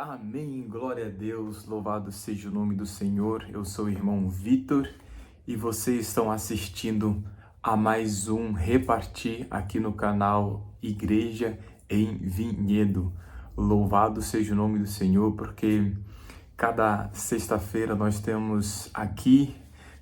Amém, glória a Deus, louvado seja o nome do Senhor. Eu sou o irmão Vitor e vocês estão assistindo a mais um Repartir aqui no canal Igreja em Vinhedo. Louvado seja o nome do Senhor, porque cada sexta-feira nós temos aqui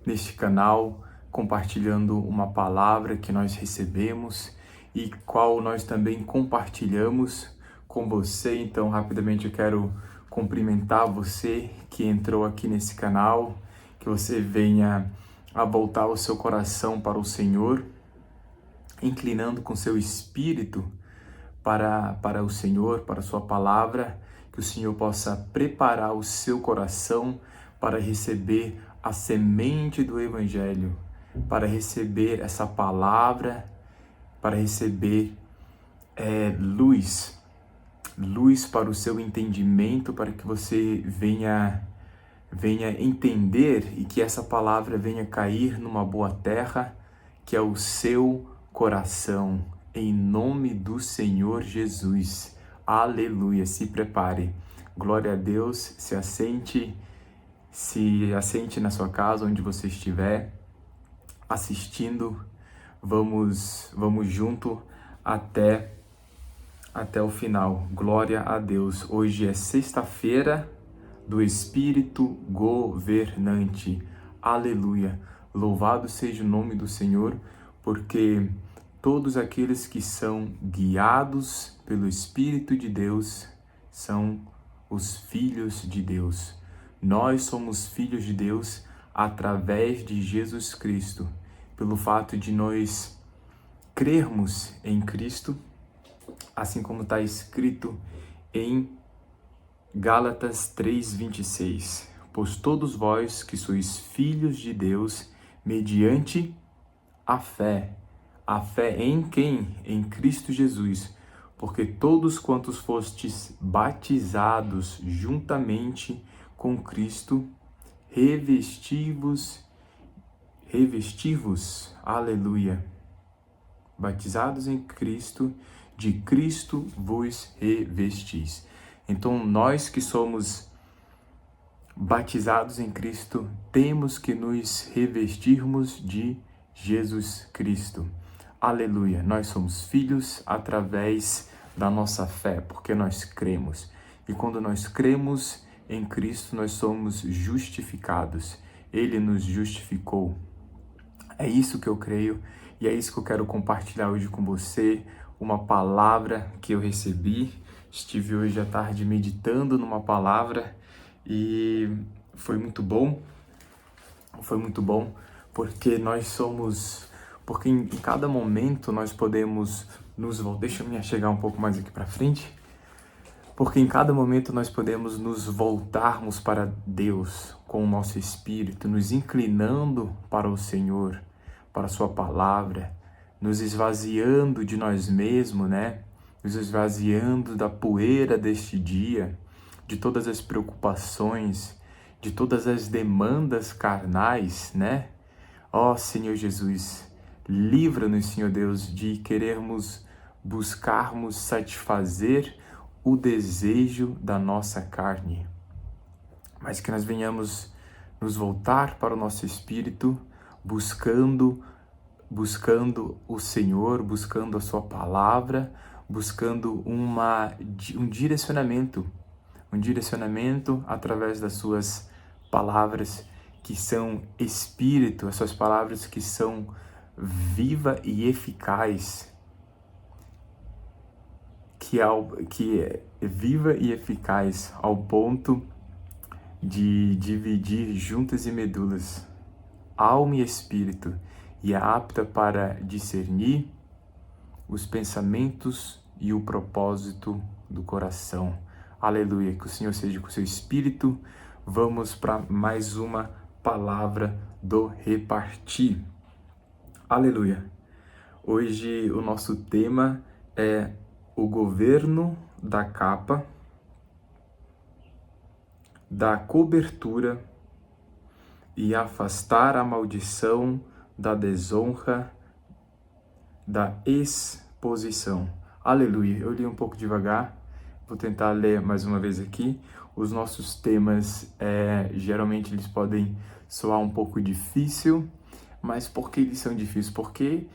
neste canal compartilhando uma palavra que nós recebemos e qual nós também compartilhamos com você. Então, rapidamente eu quero cumprimentar você que entrou aqui nesse canal, que você venha a voltar o seu coração para o Senhor, inclinando com seu espírito para o Senhor, para a sua palavra, que o Senhor possa preparar o seu coração para receber a semente do Evangelho, para receber essa palavra, para receber luz para o seu entendimento, para que você venha entender e que essa palavra venha cair numa boa terra, que é o seu coração, em nome do Senhor Jesus. Aleluia, se prepare. Glória a Deus, se assente na sua casa, onde você estiver assistindo. Vamos junto até o final. Glória a Deus. Hoje é sexta-feira do Espírito Governante. Aleluia. Louvado seja o nome do Senhor, porque todos aqueles que são guiados pelo Espírito de Deus são os filhos de Deus. Nós somos filhos de Deus através de Jesus Cristo, pelo fato de nós crermos em Cristo, assim como está escrito em Gálatas 3:26. Pois todos vós que sois filhos de Deus, mediante a fé em quem? Em Cristo Jesus. Porque todos quantos fostes batizados juntamente com Cristo, revesti-vos, aleluia, batizados em Cristo, de Cristo vos revestis. Então, nós que somos batizados em Cristo, temos que nos revestirmos de Jesus Cristo. Aleluia! Nós somos filhos através da nossa fé, porque nós cremos. E quando nós cremos em Cristo, nós somos justificados. Ele nos justificou. É isso que eu creio e é isso que eu quero compartilhar hoje com você. Uma palavra que eu recebi. Estive hoje à tarde meditando numa palavra e foi muito bom. Foi muito bom porque porque em cada momento nós podemos deixa eu me chegar um pouco mais aqui para frente. Porque em cada momento nós podemos nos voltarmos para Deus com o nosso espírito, nos inclinando para o Senhor, para a sua palavra, nos esvaziando de nós mesmos, né? Nos esvaziando da poeira deste dia, de todas as preocupações, de todas as demandas carnais, né? Ó Senhor Jesus, livra-nos, Senhor Deus, de querermos buscarmos satisfazer o desejo da nossa carne, mas que nós venhamos nos voltar para o nosso espírito, buscando o Senhor, buscando a sua palavra, buscando um direcionamento através das suas palavras que são espírito, as suas palavras que são viva e eficaz, que é viva e eficaz ao ponto de dividir juntas e medulas, alma e espírito, e é apta para discernir os pensamentos e o propósito do coração. Aleluia, que o Senhor seja com o seu espírito. Vamos para mais uma palavra do Repartir. Aleluia. Hoje o nosso tema é o governo da capa, da cobertura e afastar a maldição da desonra, da exposição. Aleluia. Eu li um pouco devagar, Vou tentar ler mais uma vez aqui. Os nossos temas, geralmente eles podem soar um pouco difícil, mas por que eles são difíceis? Porque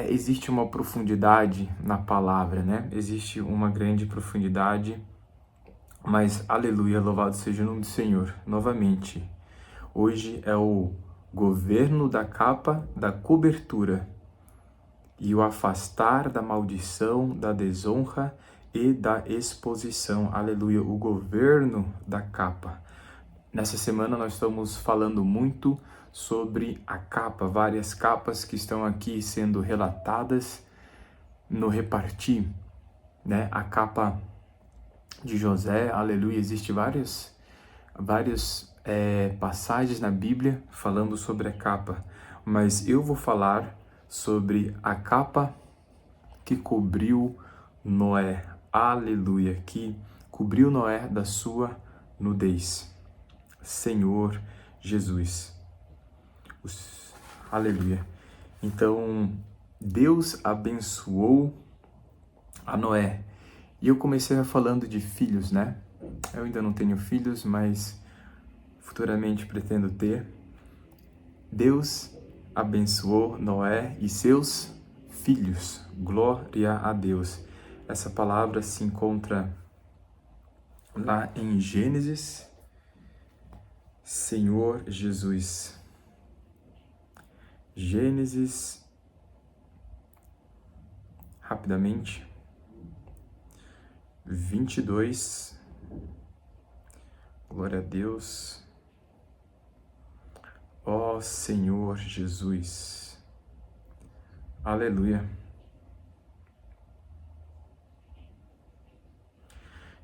existe uma profundidade na palavra, né? Existe uma grande profundidade, mas aleluia, louvado seja o nome do Senhor. Novamente, hoje é o governo da capa da cobertura e o afastar da maldição, da desonra e da exposição. Aleluia, o governo da capa. Nessa semana nós estamos falando muito sobre a capa, várias capas que estão aqui sendo relatadas no repartir, né? A capa de José, aleluia, existe várias passagens na Bíblia falando sobre a capa, mas eu vou falar sobre a capa que cobriu Noé, aleluia, que cobriu Noé da sua nudez. Senhor Jesus, aleluia. Então, Deus abençoou a Noé. E eu comecei falando de filhos, né? Eu ainda não tenho filhos, mas futuramente pretendo ter. Deus abençoou Noé e seus filhos. Glória a Deus. Essa palavra se encontra lá em Gênesis. Senhor Jesus. Gênesis, rapidamente, 22. Glória a Deus. Ó Senhor Jesus. Aleluia.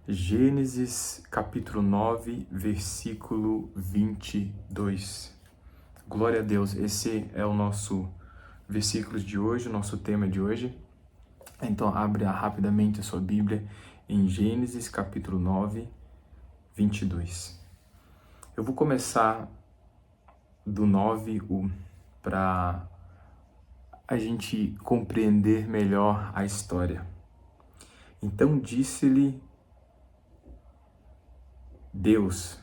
Gênesis capítulo 9, versículo 22. Glória a Deus. Esse é o nosso versículo de hoje, o nosso tema de hoje. Então, abre rapidamente a sua Bíblia em Gênesis capítulo 9, 22. Eu vou começar do 9 para a gente compreender melhor a história. Então disse-lhe Deus,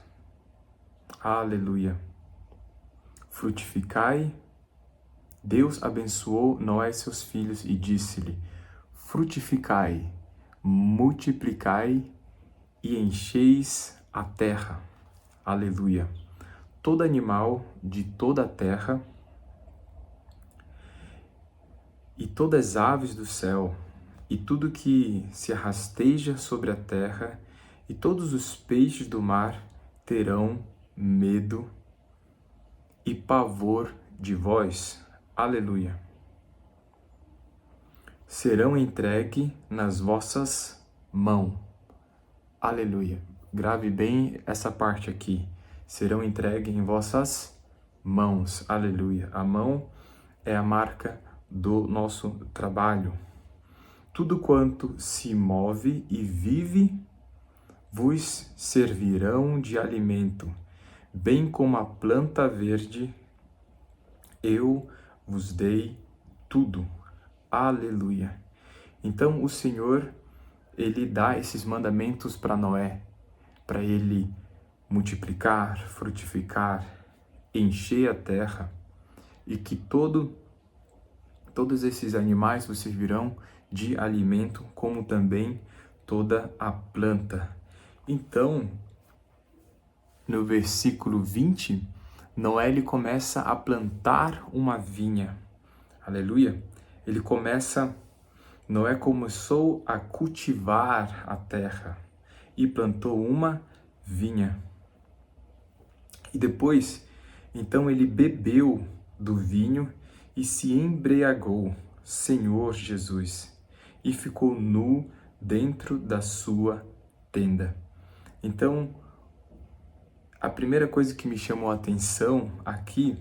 aleluia, frutificai. Deus abençoou Noé e seus filhos e disse-lhe, frutificai, multiplicai e encheis a terra. Aleluia. Todo animal de toda a terra e todas as aves do céu e tudo que se arrasteja sobre a terra e todos os peixes do mar terão medo e pavor de vós. Aleluia. Serão entregue nas vossas mãos. Aleluia. Grave bem essa parte aqui. Serão entregues em vossas mãos. Aleluia. A mão é a marca do nosso trabalho. Tudo quanto se move e vive vos servirão de alimento, bem como a planta verde, eu vos dei tudo. Aleluia. Então o Senhor, Ele dá esses mandamentos para Noé, para ele multiplicar, frutificar, encher a terra e que todos esses animais vos servirão de alimento, como também toda a planta. Então, no versículo 20, Noé ele começa a plantar uma vinha. Aleluia. Noé começou a cultivar a terra e plantou uma vinha. E depois, então ele bebeu do vinho e se embriagou, Senhor Jesus, e ficou nu dentro da sua tenda. Então, a primeira coisa que me chamou a atenção aqui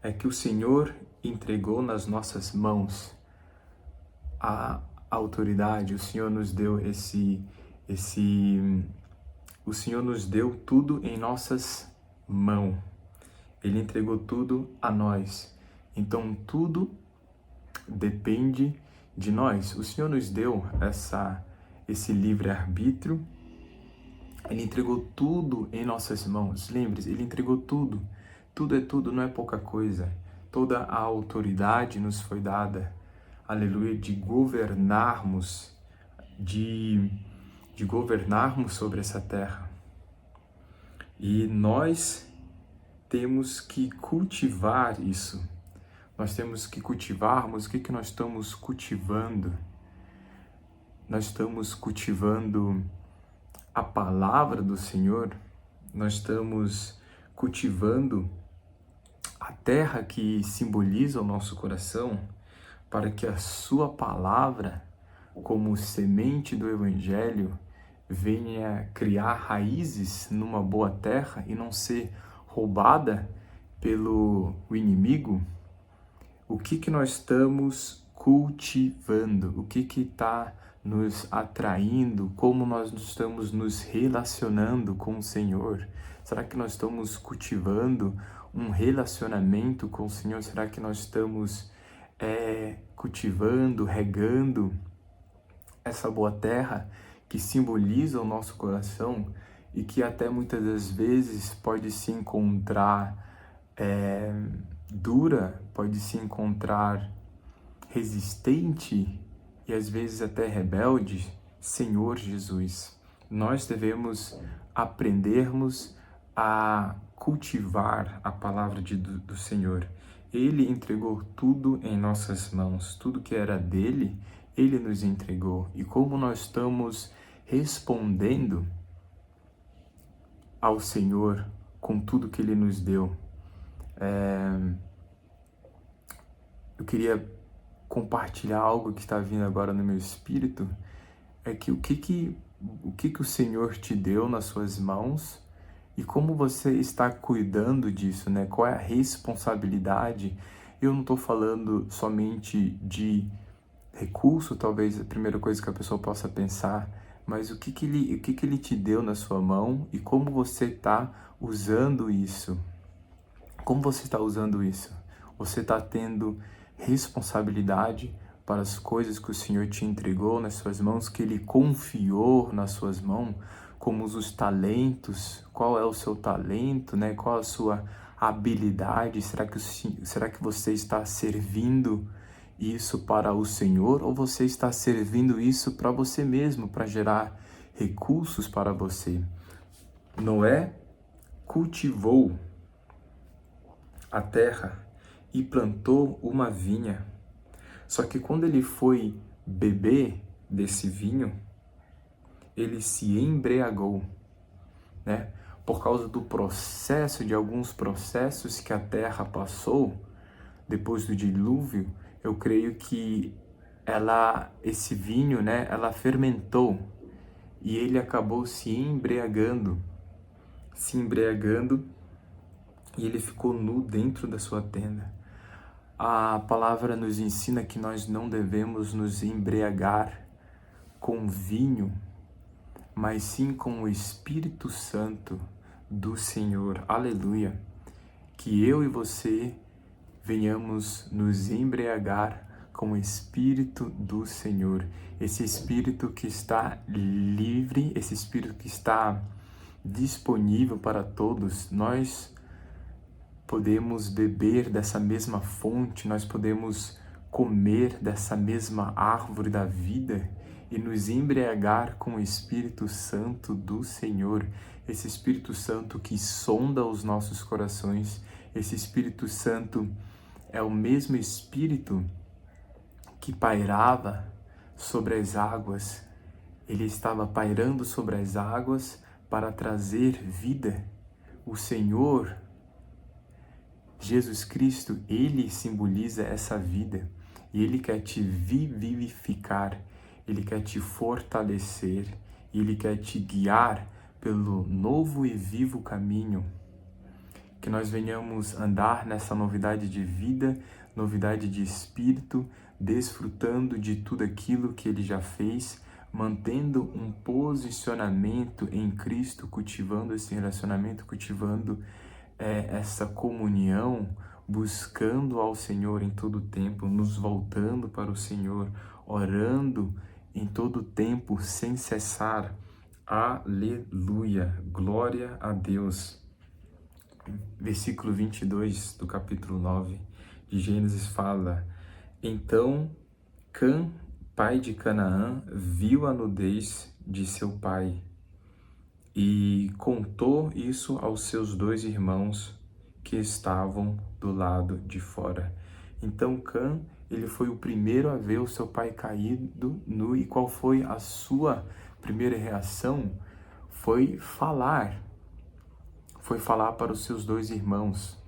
é que o Senhor entregou nas nossas mãos a autoridade. O Senhor nos deu o Senhor nos deu tudo em nossas mãos. Ele entregou tudo a nós. Então tudo depende de nós. O Senhor nos deu esse livre-arbítrio. Ele entregou tudo em nossas mãos. Lembre-se, Ele entregou tudo. Tudo é tudo, não é pouca coisa. Toda a autoridade nos foi dada, aleluia, de governarmos, de governarmos sobre essa terra. E nós temos que cultivar isso. Nós temos que cultivarmos. O que nós estamos cultivando? Nós estamos cultivando a palavra do Senhor. Nós estamos cultivando a terra que simboliza o nosso coração, para que a sua palavra, como semente do Evangelho, venha criar raízes numa boa terra e não ser roubada pelo inimigo. O que nós estamos cultivando? O que está nos atraindo? Como nós estamos nos relacionando com o Senhor? Será que nós estamos cultivando um relacionamento com o Senhor? Será que nós estamos cultivando, regando essa boa terra que simboliza o nosso coração e que até muitas das vezes pode se encontrar dura, pode se encontrar resistente e às vezes até rebelde? Senhor Jesus, nós devemos aprendermos a cultivar a palavra do Senhor. Ele entregou tudo em nossas mãos, tudo que era dele, Ele nos entregou. E como nós estamos respondendo ao Senhor com tudo que Ele nos deu? Eu queria compartilhar algo que está vindo agora no meu espírito, é que o que o Senhor te deu nas suas mãos e como você está cuidando disso, né? Qual é a responsabilidade? Eu não estou falando somente de recurso, talvez a primeira coisa que a pessoa possa pensar, mas o que ele te deu na sua mão e como você está usando isso? Como você está usando isso? Você está tendo responsabilidade para as coisas que o Senhor te entregou nas suas mãos, que Ele confiou nas suas mãos, como os talentos? Qual é o seu talento, né? Qual a sua habilidade? Será que você está servindo isso para o Senhor ou você está servindo isso para você mesmo, para gerar recursos para você? Noé cultivou a terra e plantou uma vinha. Só que quando ele foi beber desse vinho, ele se embriagou, né? Por causa do processo, de alguns processos que a terra passou depois do dilúvio, eu creio que esse vinho, né, ela fermentou e ele acabou se embriagando e ele ficou nu dentro da sua tenda. A palavra nos ensina que nós não devemos nos embriagar com vinho, mas sim com o Espírito Santo do Senhor. Aleluia! Que eu e você venhamos nos embriagar com o Espírito do Senhor. Esse Espírito que está livre, esse Espírito que está disponível para todos. Nós podemos beber dessa mesma fonte, nós podemos comer dessa mesma árvore da vida e nos embriagar com o Espírito Santo do Senhor. Esse Espírito Santo que sonda os nossos corações, esse Espírito Santo é o mesmo Espírito que pairava sobre as águas. Ele estava pairando sobre as águas para trazer vida. O Senhor Jesus Cristo, Ele simboliza essa vida e Ele quer te vivificar, Ele quer te fortalecer, Ele quer te guiar pelo novo e vivo caminho. Que nós venhamos andar nessa novidade de vida, novidade de espírito, desfrutando de tudo aquilo que Ele já fez, mantendo um posicionamento em Cristo, cultivando esse relacionamento, cultivando essa comunhão, buscando ao Senhor em todo o tempo, nos voltando para o Senhor, orando em todo tempo, sem cessar. Aleluia, glória a Deus. Versículo 22 do capítulo 9 de Gênesis fala: Então Cã, pai de Canaã, viu a nudez de seu pai e contou isso aos seus 2 irmãos que estavam do lado de fora. Então Cã, ele foi o primeiro a ver o seu pai caído nu, e qual foi a sua primeira reação? Foi falar para os seus 2 irmãos.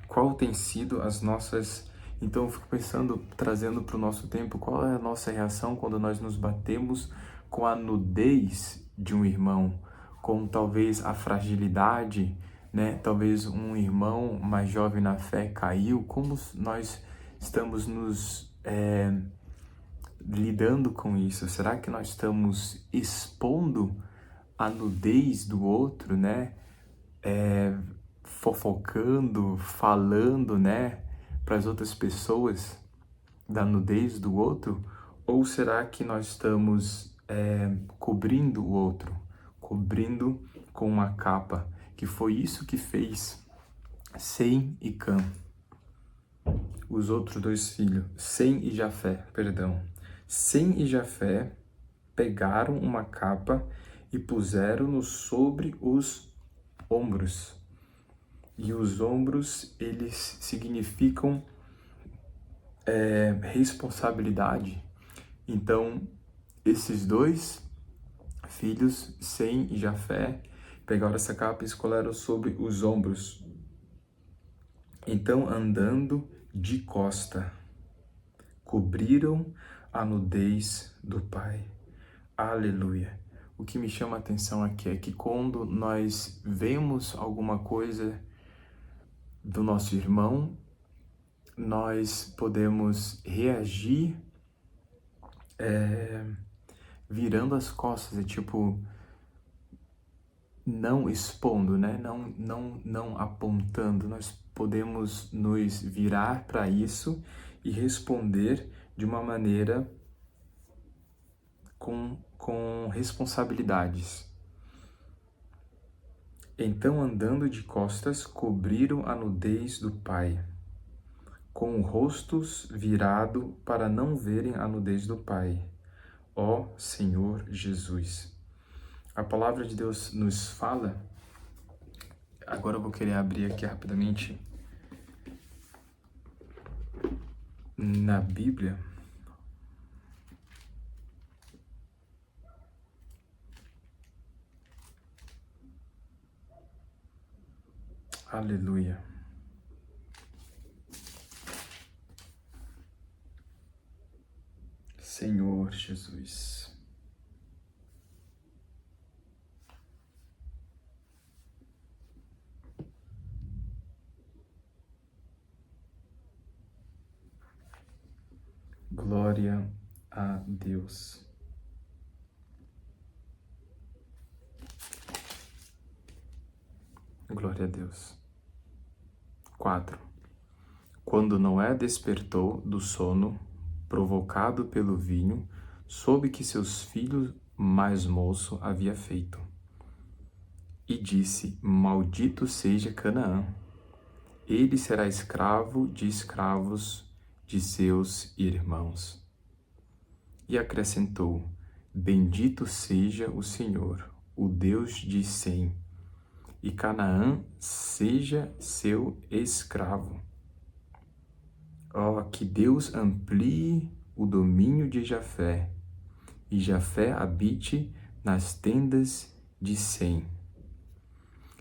Qual tem sido as nossas... Então eu fico pensando, trazendo para o nosso tempo, qual é a nossa reação quando nós nos batemos com a nudez de um irmão, com talvez a fragilidade, né? Talvez um irmão mais jovem na fé caiu. Como nós estamos nos lidando com isso? Será que nós estamos expondo a nudez do outro, né? Fofocando, falando, né, para as outras pessoas da nudez do outro? Ou será que nós estamos cobrindo o outro, cobrindo com uma capa? Que foi isso que fez Sem e Cã, os outros 2 filhos, Sem e Jafé, perdão. Sem e Jafé pegaram uma capa e puseram-no sobre os ombros. E os ombros, eles significam responsabilidade. Então, esses 2 filhos, Sem e Jafé, pegaram essa capa e escolheram sobre os ombros. Então, andando de costa, cobriram a nudez do pai. Aleluia. O que me chama a atenção aqui é que quando nós vemos alguma coisa do nosso irmão, nós podemos reagir virando as costas, não expondo, né? Não apontando. Nós podemos nos virar para isso e responder de uma maneira com responsabilidades. Então, andando de costas, cobriram a nudez do pai, com os rostos virado para não verem a nudez do pai. Ó Senhor Jesus. A palavra de Deus nos fala, agora eu vou querer abrir aqui rapidamente na Bíblia. Aleluia. Senhor Jesus. Glória a Deus. Glória a Deus. 4. Quando Noé despertou do sono, provocado pelo vinho, soube que seus filhos mais moço havia feito. E disse: Maldito seja Canaã, ele será escravo de escravos de seus irmãos. E acrescentou: Bendito seja o Senhor, o Deus de Sem, e Canaã seja seu escravo. Ó, que Deus amplie o domínio de Jafé, e Jafé habite nas tendas de Sem,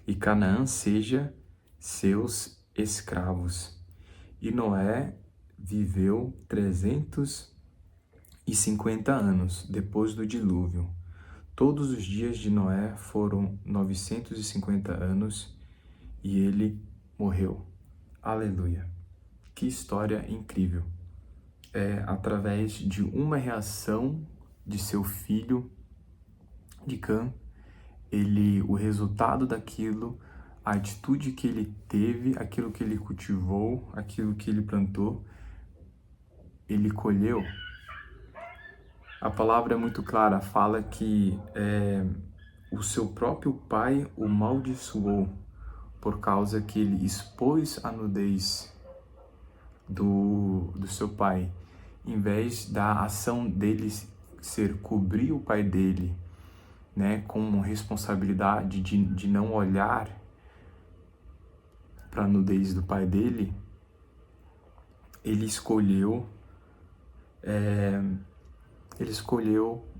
e Canaã seja seus escravos. E Noé viveu 350 anos depois do dilúvio. Todos os dias de Noé foram 950 anos e ele morreu. Aleluia. Que história incrível. Através de uma reação de seu filho, de Cã, o resultado daquilo, a atitude que ele teve, aquilo que ele cultivou, aquilo que ele plantou, ele colheu. A palavra é muito clara, fala que o seu próprio pai o maldiçoou por causa que ele expôs a nudez do seu pai. Em vez da ação dele ser cobrir o pai dele, né, com responsabilidade de não olhar para a nudez do pai dele, ele escolheu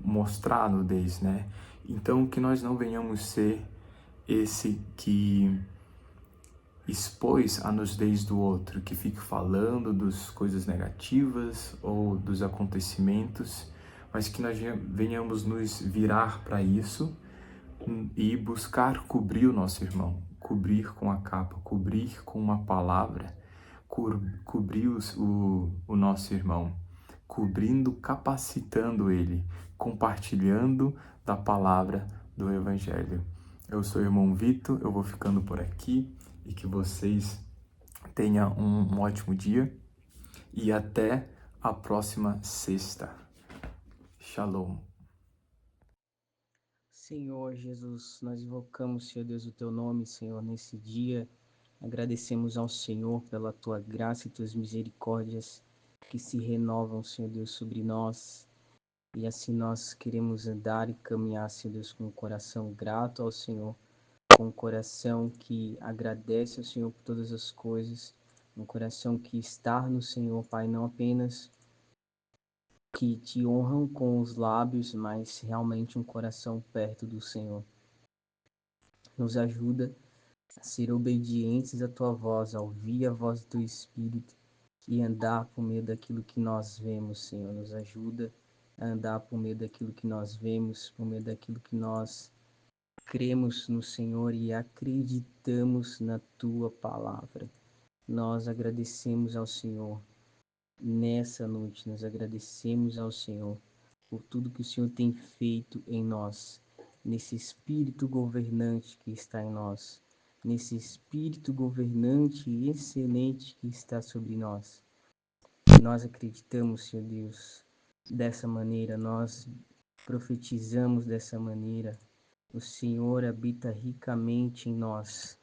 mostrar a nudez, né? Então, que nós não venhamos ser esse que expôs a nudez do outro, que fica falando das coisas negativas ou dos acontecimentos, mas que nós venhamos nos virar para isso e buscar cobrir o nosso irmão, cobrir com a capa, cobrir com uma palavra, cobrir o nosso irmão, cobrindo, capacitando ele, compartilhando da palavra do Evangelho. Eu sou o irmão Vitor, eu vou ficando por aqui e que vocês tenham um ótimo dia e até a próxima sexta. Shalom. Senhor Jesus, nós invocamos, Senhor Deus, o Teu nome, Senhor, nesse dia. Agradecemos ao Senhor pela Tua graça e Tuas misericórdias que se renovam, Senhor Deus, sobre nós. E assim nós queremos andar e caminhar, Senhor Deus, com um coração grato ao Senhor, com um coração que agradece ao Senhor por todas as coisas, um coração que está no Senhor, Pai, não apenas que te honram com os lábios, mas realmente um coração perto do Senhor. Nos ajuda a ser obedientes à Tua voz, a ouvir a voz do Teu Espírito e andar por meio daquilo que nós vemos, Senhor. Nos ajuda a andar por meio daquilo que nós vemos, por meio daquilo que nós cremos no Senhor e acreditamos na Tua palavra. Nós agradecemos ao Senhor nessa noite, nós agradecemos ao Senhor por tudo que o Senhor tem feito em nós, nesse espírito governante que está em nós, nesse espírito governante e excelente que está sobre nós. Nós acreditamos, Senhor Deus, dessa maneira, nós profetizamos dessa maneira. O Senhor habita ricamente em nós.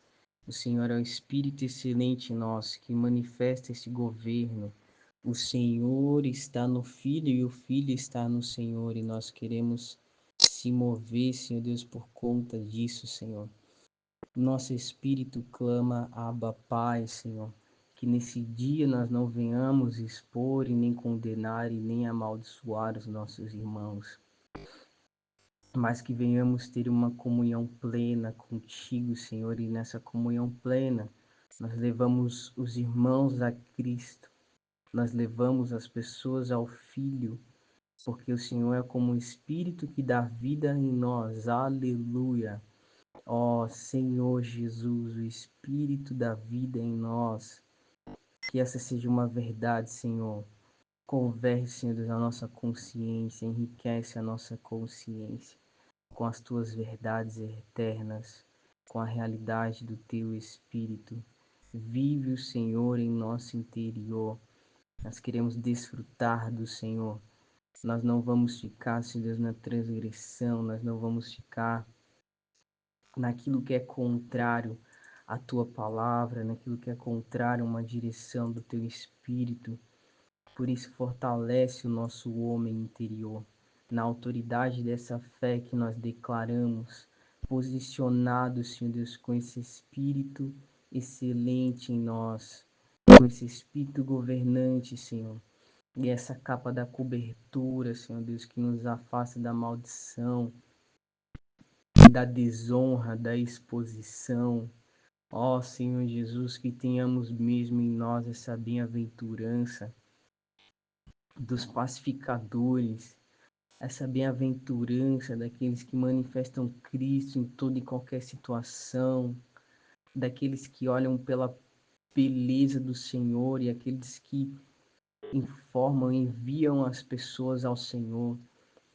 O Senhor é o Espírito excelente em nós, que manifesta esse governo. O Senhor está no Filho e o Filho está no Senhor, e nós queremos se mover, Senhor Deus, por conta disso, Senhor. Nosso espírito clama, Abba, Pai, Senhor, que nesse dia nós não venhamos expor e nem condenar e nem amaldiçoar os nossos irmãos, mas que venhamos ter uma comunhão plena contigo, Senhor, e nessa comunhão plena nós levamos os irmãos a Cristo, nós levamos as pessoas ao Filho, porque o Senhor é como o Espírito que dá vida em nós, aleluia. Ó Senhor Jesus, o Espírito da vida em nós, que essa seja uma verdade, Senhor. Converte, Senhor Deus, a nossa consciência, enriquece a nossa consciência com as tuas verdades eternas, com a realidade do teu Espírito. Vive o Senhor em nosso interior. Nós queremos desfrutar do Senhor. Nós não vamos ficar, Senhor Deus, na transgressão, nós não vamos ficar naquilo que é contrário à tua palavra, naquilo que é contrário a uma direção do teu Espírito. Por isso, fortalece o nosso homem interior, na autoridade dessa fé que nós declaramos, posicionados, Senhor Deus, com esse Espírito excelente em nós, com esse Espírito governante, Senhor. E essa capa da cobertura, Senhor Deus, que nos afasta da maldição, da desonra, da exposição. Ó Senhor Jesus, que tenhamos mesmo em nós essa bem-aventurança dos pacificadores, essa bem-aventurança daqueles que manifestam Cristo em toda e qualquer situação, daqueles que olham pela beleza do Senhor e aqueles que informam, enviam as pessoas ao Senhor.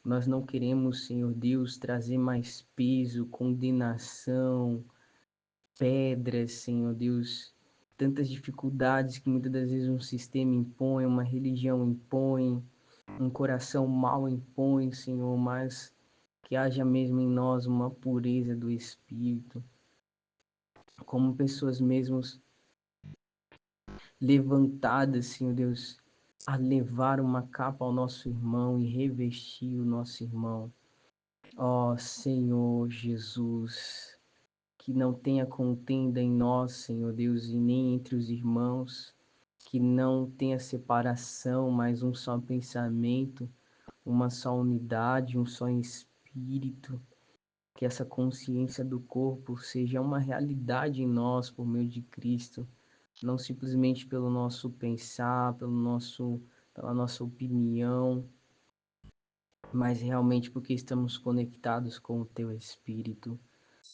Nós não queremos, Senhor Deus, trazer mais peso, condenação, pedras, Senhor Deus, tantas dificuldades que muitas das vezes um sistema impõe, uma religião impõe, um coração mal impõe, Senhor, mas que haja mesmo em nós uma pureza do Espírito, como pessoas mesmo levantadas, Senhor Deus, a levar uma capa ao nosso irmão e revestir o nosso irmão. Ó Senhor Jesus, que não tenha contenda em nós, Senhor Deus, e nem entre os irmãos, que não tenha separação, mas um só pensamento, uma só unidade, um só espírito, que essa consciência do corpo seja uma realidade em nós por meio de Cristo, não simplesmente pelo nosso pensar, pela nossa opinião, mas realmente porque estamos conectados com o Teu Espírito.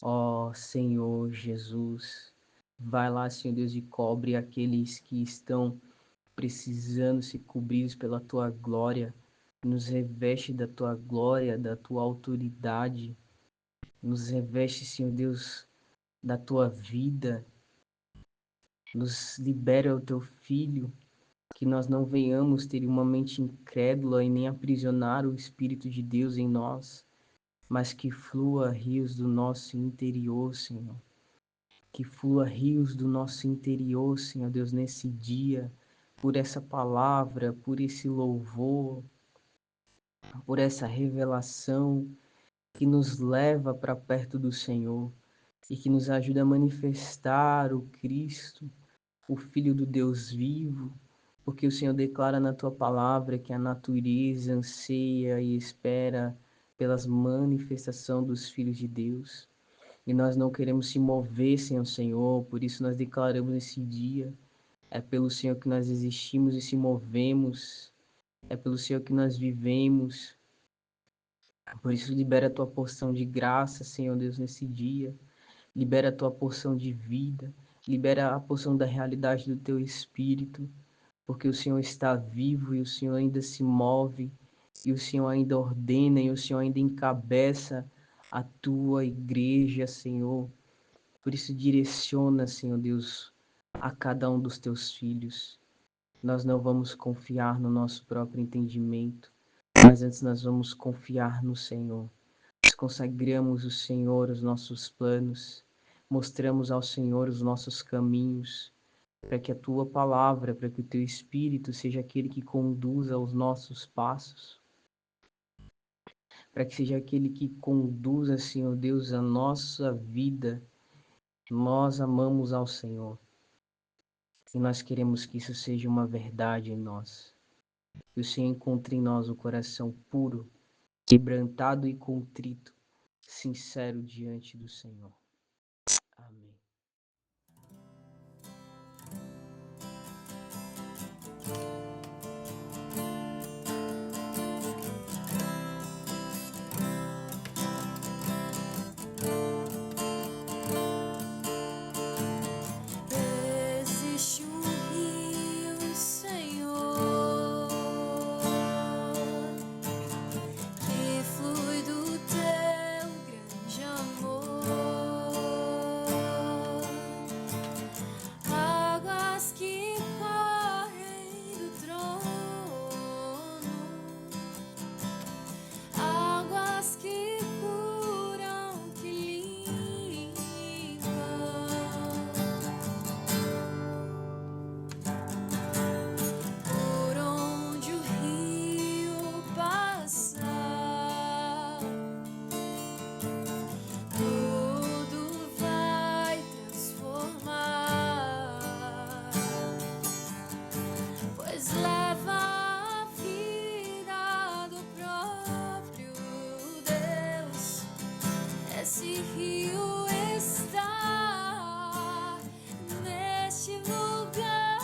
Ó Senhor Jesus, vai lá, Senhor Deus, e cobre aqueles que estão precisando ser cobridos pela Tua glória, nos reveste da Tua glória, da Tua autoridade, nos reveste, Senhor Deus, da Tua vida, nos libera o Teu Filho, que nós não venhamos ter uma mente incrédula e nem aprisionar o Espírito de Deus em nós, mas que flua rios do nosso interior, Senhor. Que flua rios do nosso interior, Senhor Deus, nesse dia, por essa palavra, por esse louvor, por essa revelação que nos leva para perto do Senhor e que nos ajuda a manifestar o Cristo, o Filho do Deus vivo, porque o Senhor declara na tua palavra que a natureza anseia e espera pelas manifestações dos filhos de Deus. E nós não queremos se mover sem o Senhor, por isso nós declaramos esse dia. É pelo Senhor que nós existimos e se movemos, é pelo Senhor que nós vivemos. Por isso libera a tua porção de graça, Senhor Deus, nesse dia. Libera a tua porção de vida, libera a porção da realidade do teu Espírito, porque o Senhor está vivo e o Senhor ainda se move, e o Senhor ainda ordena, e o Senhor ainda encabeça a tua igreja, Senhor. Por isso direciona, Senhor Deus, a cada um dos teus filhos. Nós não vamos confiar no nosso próprio entendimento, mas antes nós vamos confiar no Senhor. Nós consagramos o Senhor os nossos planos, mostramos ao Senhor os nossos caminhos, para que a tua palavra, para que o teu Espírito seja aquele que conduza os nossos passos, para que seja aquele que conduza, Senhor Deus, a nossa vida. Nós amamos ao Senhor e nós queremos que isso seja uma verdade em nós. Que o Senhor encontre em nós o coração puro, quebrantado e contrito, sincero diante do Senhor. Amém. Existe um rio, Senhor, que flui do teu grande amor, águas que correm do trono, águas que curam, que limpam. Por onde o rio passar, tudo vai transformar, pois leva a vida do próprio Deus. Esse rio está neste lugar.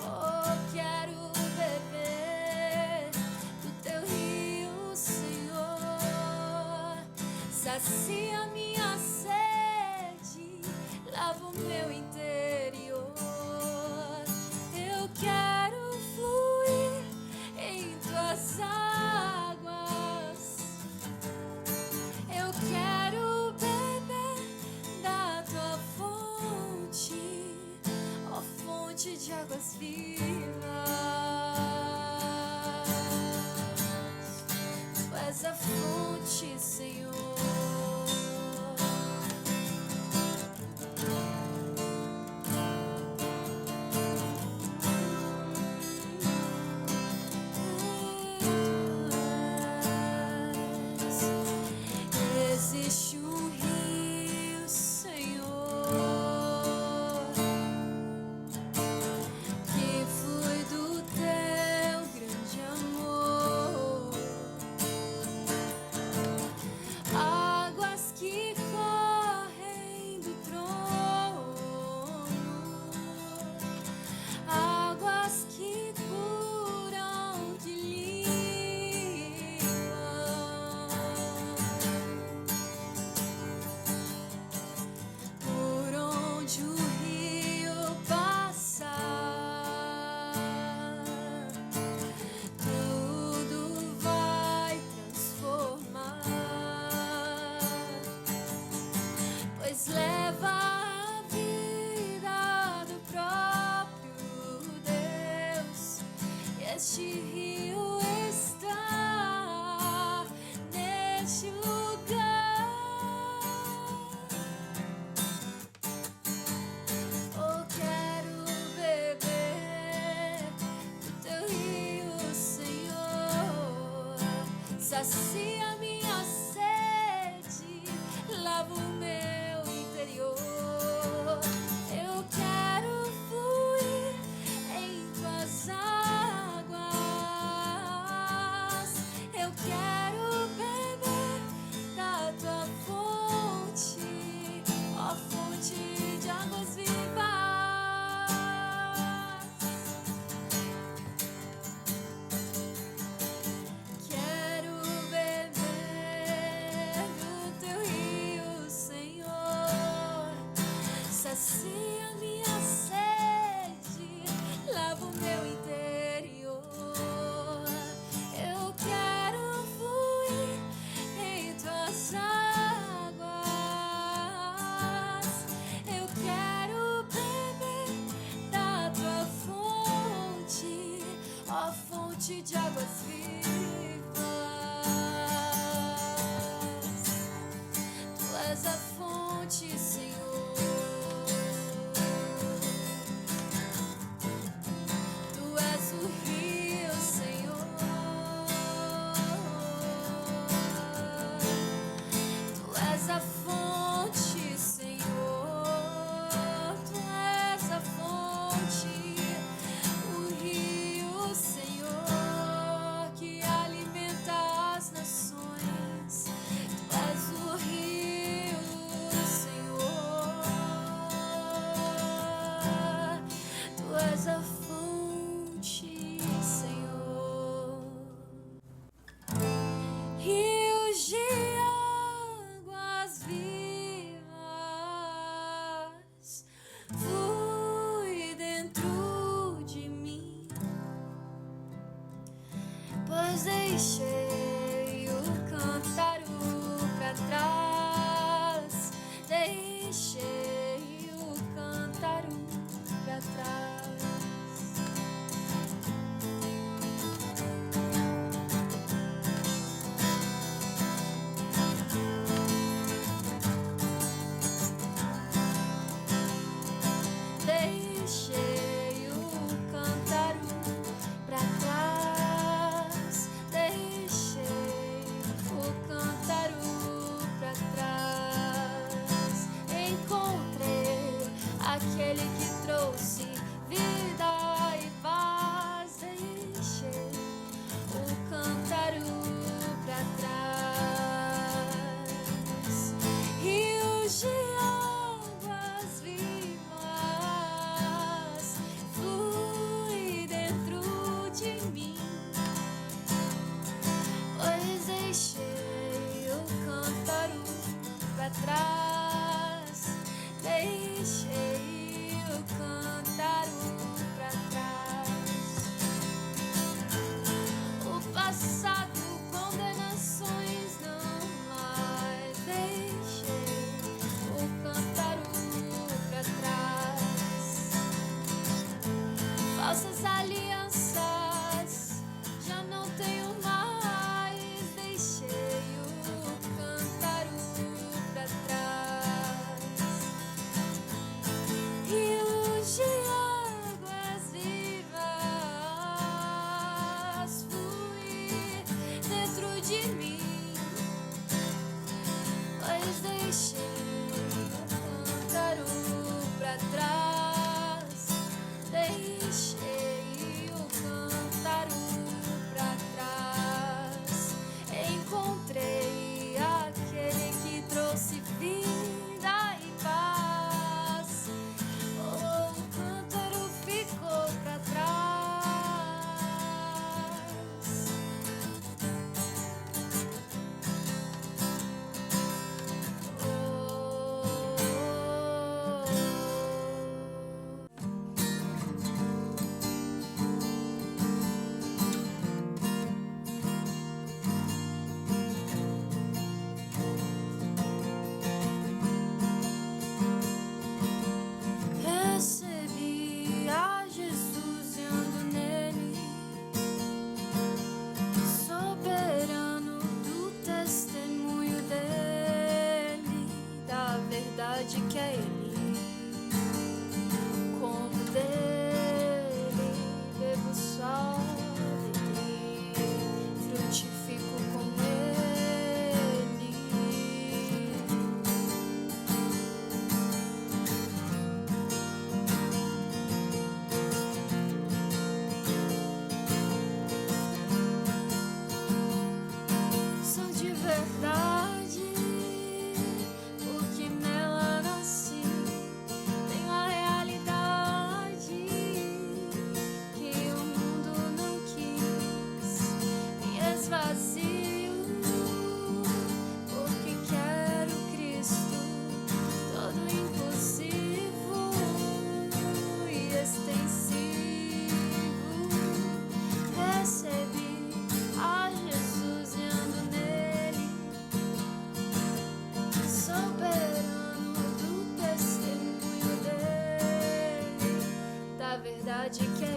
Oh, quero beber do teu rio, Senhor. Sacia minha sede, lava o meu interior. Eu quero fluir em tuas águas. Eu quero beber da tua fonte, ó fonte fonte de águas vivas. Tu és a fonte, Senhor. Existe um rio, Senhor, que flui do teu grande amor, águas que correm do trono, águas que curam de limpam. Por onde o rio passar, tudo vai transformar, pois leva a vida do próprio Deus. E este rio está neste lugar. Oh, quero beber do teu rio, Senhor. Sacia minha sede, lava o meu interior. Eu quero fluir em tuas águas. Eu quero beber da tua fonte, ó fonte de águas vivas. Quero beber do teu rio, Senhor. Sacia minha sede, lava o meu interior. Eu quero fluir em tuas águas. Eu quero beber da tua fonte, ó fonte de águas vivas. Tu és a fonte, Senhor. Tu és o rio, Senhor. Tu és a fonte, Senhor. Tu és a fonte, o rio, Senhor, que alimenta as nações. Tu és o rio, Senhor. Tu és a fonte, Senhor. Rios de águas vivas, flui dentro de mim, pois deixei o cântaro pra trás, deixei o cântaro pra trás. Deixei o cântaro pra trás, deixei o cântaro pra trás. Encontrei aquele que trouxe vida e paz. Deixei o cântaro pra trás. Rios de águas vivas, flui dentro de mim, pois deixei o cântaro pra trás, deixei o cântaro pra nossas alianças já não tenho mais. Deixei o cântaro pra trás. Rios de águas vivas fluir dentro de mim, pois deixei o cântaro pra trás. Deixei o cântaro pra trás. Encontrei aquele que trouxe vida e paz. Oh, o cântaro ficou pra trás. Recebi a Jesus e ando nele, soberano do testemunho dele, da verdade que é ele. Como dele, bebo só dele, frutifico com ele. Sou de verdade, porque nela nasci. Tenho a realidade que o mundo não quis. Me esvazio, porque quero Cristo. Todo impulsivo e extensivo. Recebi a Jesus e ando nele, soberano do testemunho dele, da verdade que é